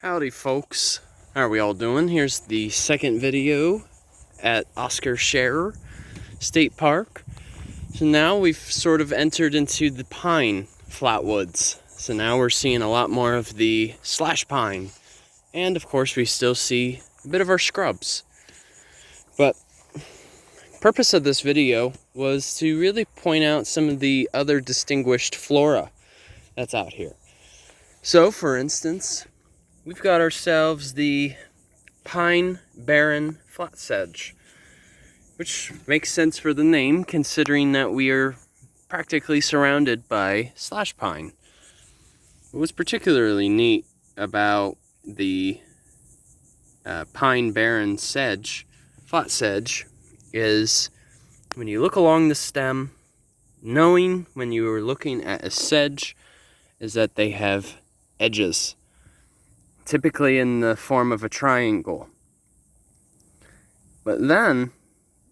Howdy folks, how are we all doing? Here's the second video at Oscar Scherer State Park. So now we've sort of entered into the pine flatwoods. So now we're seeing a lot more of the slash pine. And of course we still see a bit of our scrubs. But the purpose of this video was to really point out some of the other distinguished flora that's out here. So for instance, we've got ourselves the pine Barren Flatsedge, which makes sense for the name considering that we are practically surrounded by slash pine. What was particularly neat about the pine Barren Flatsedge is when you look along the stem, knowing when you are looking at a sedge is that they have edges, typically in the form of a triangle. But then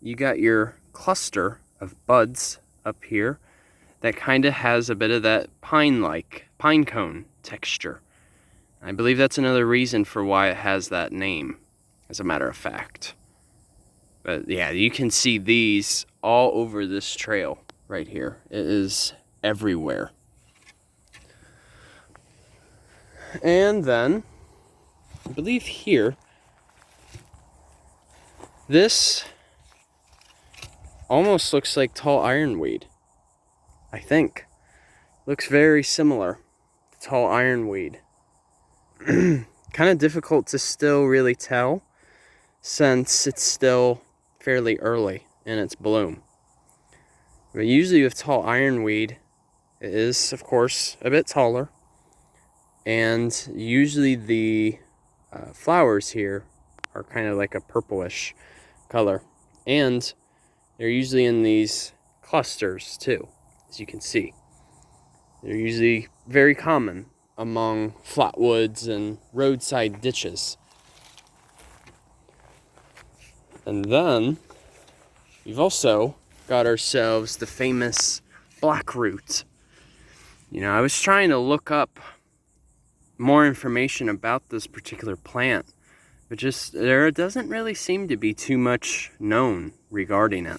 you got your cluster of buds up here that kind of has a bit of that pine-like, pine cone texture. I believe that's another reason for why it has that name, as a matter of fact. But yeah, you can see these all over this trail right here. It is everywhere. And then, I believe here, this almost looks like tall ironweed. I think. Looks very similar to tall ironweed. Kind of difficult to still really tell since it's still fairly early in its bloom. But usually with tall ironweed, it is, of course, a bit taller. And usually the flowers here are kind of like a purplish color. And they're usually in these clusters too, as you can see. They're usually very common among flatwoods and roadside ditches. And then we've also got ourselves the famous Blackroot. You know, I was trying to look up more information about this particular plant, but just there doesn't really seem to be too much known regarding it.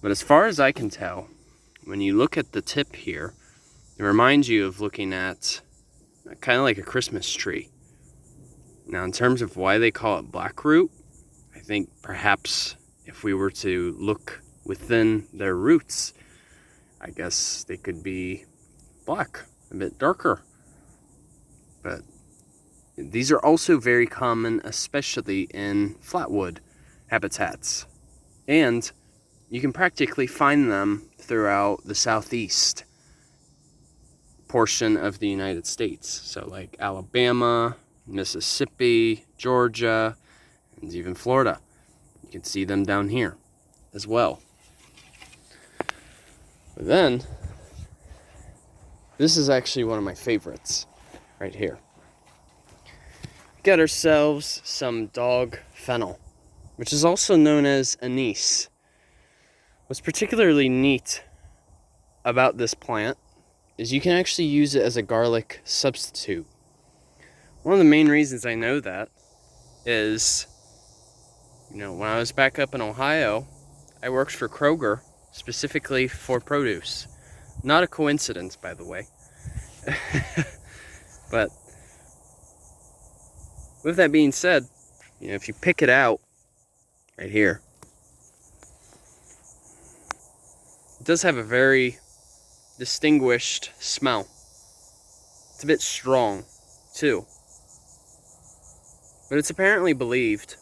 But as far as I can tell, when you look at the tip here, it reminds you of looking at kind of like a Christmas tree. Now, in terms of why they call it Blackroot, I think perhaps if we were to look within their roots, I guess they could be black, a bit darker. But these are also very common, especially in flatwood habitats. And you can practically find them throughout the southeast portion of the United States. So like Alabama, Mississippi, Georgia, and even Florida. You can see them down here as well. But then, this is actually one of my favorites right here. Get ourselves some Dog Fennel, which is also known as anise. What's particularly neat about this plant is you can actually use it as a garlic substitute. One of the main reasons I know that is, you know, when I was back up in Ohio, I worked for Kroger specifically for produce. Not a coincidence, by the way. But with that being said, you know, if you pick it out right here, it does have a very distinguished smell. It's a bit strong too. But it's apparently believed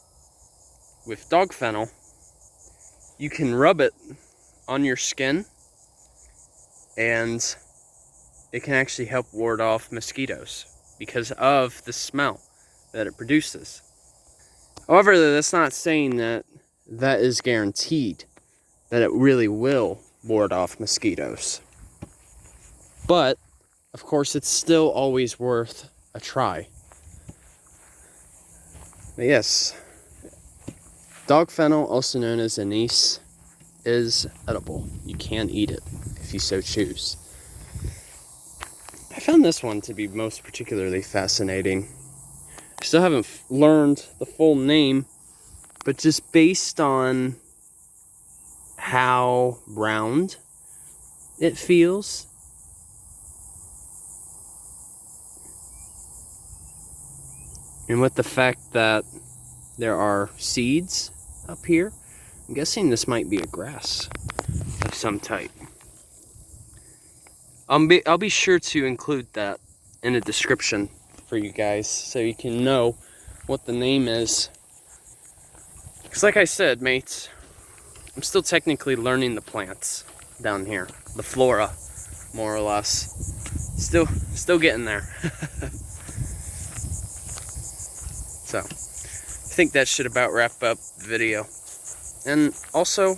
with dog fennel, you can rub it on your skin and it can actually help ward off mosquitoes because of the smell that it produces. However, that's not saying that that is guaranteed that it really will ward off mosquitoes. But, of course, it's still always worth a try. But yes, dog fennel, also known as anise, is edible. You can eat it if you so choose. I found this one to be most particularly fascinating I still haven't learned the full name, but just based on how round it feels, and with the fact that there are seeds up here, I'm guessing this might be a grass of some type. I'll be sure to include that in a description for you guys so you can know what the name is. Because like I said, mates, I'm still technically learning the plants down here. The flora, more or less. Still getting there. So, I think that should about wrap up the video. And also,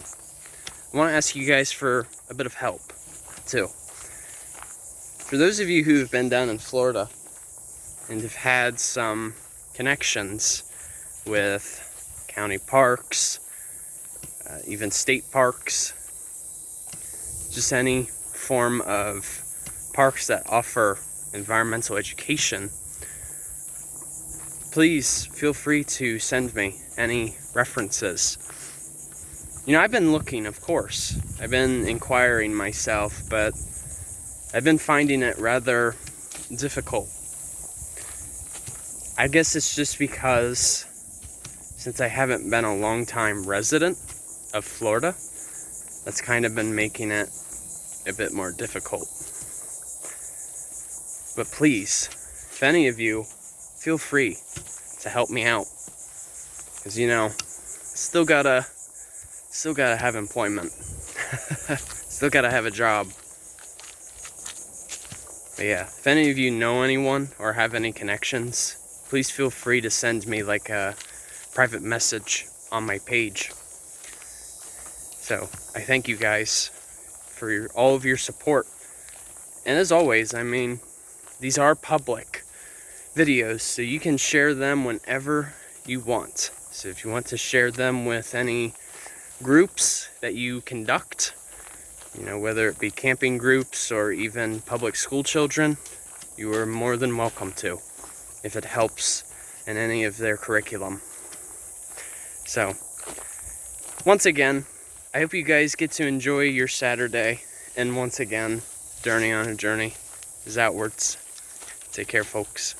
I want to ask you guys for a bit of help, too. For those of you who have been down in Florida and have had some connections with county parks, even state parks, just any form of parks that offer environmental education, please feel free to send me any references. You know, I've been looking, of course. I've been inquiring myself, but I've been finding it rather difficult. I guess it's just because since I haven't been a long-time resident of Florida, that's kind of been making it a bit more difficult. But please, if any of you, feel free to help me out. Because, you know, still gotta have employment. Still gotta have a job. But yeah, if any of you know anyone or have any connections, please feel free to send me like a private message on my page. So, I thank you guys for all of your support. And as always, I mean, these are public videos, so you can share them whenever you want. So if you want to share them with any groups that you conduct, you know, whether it be camping groups or even public school children, you are more than welcome to, if it helps in any of their curriculum. So, once again, I hope you guys get to enjoy your Saturday, and once again, Journey on a Journey is outwards. Take care, folks.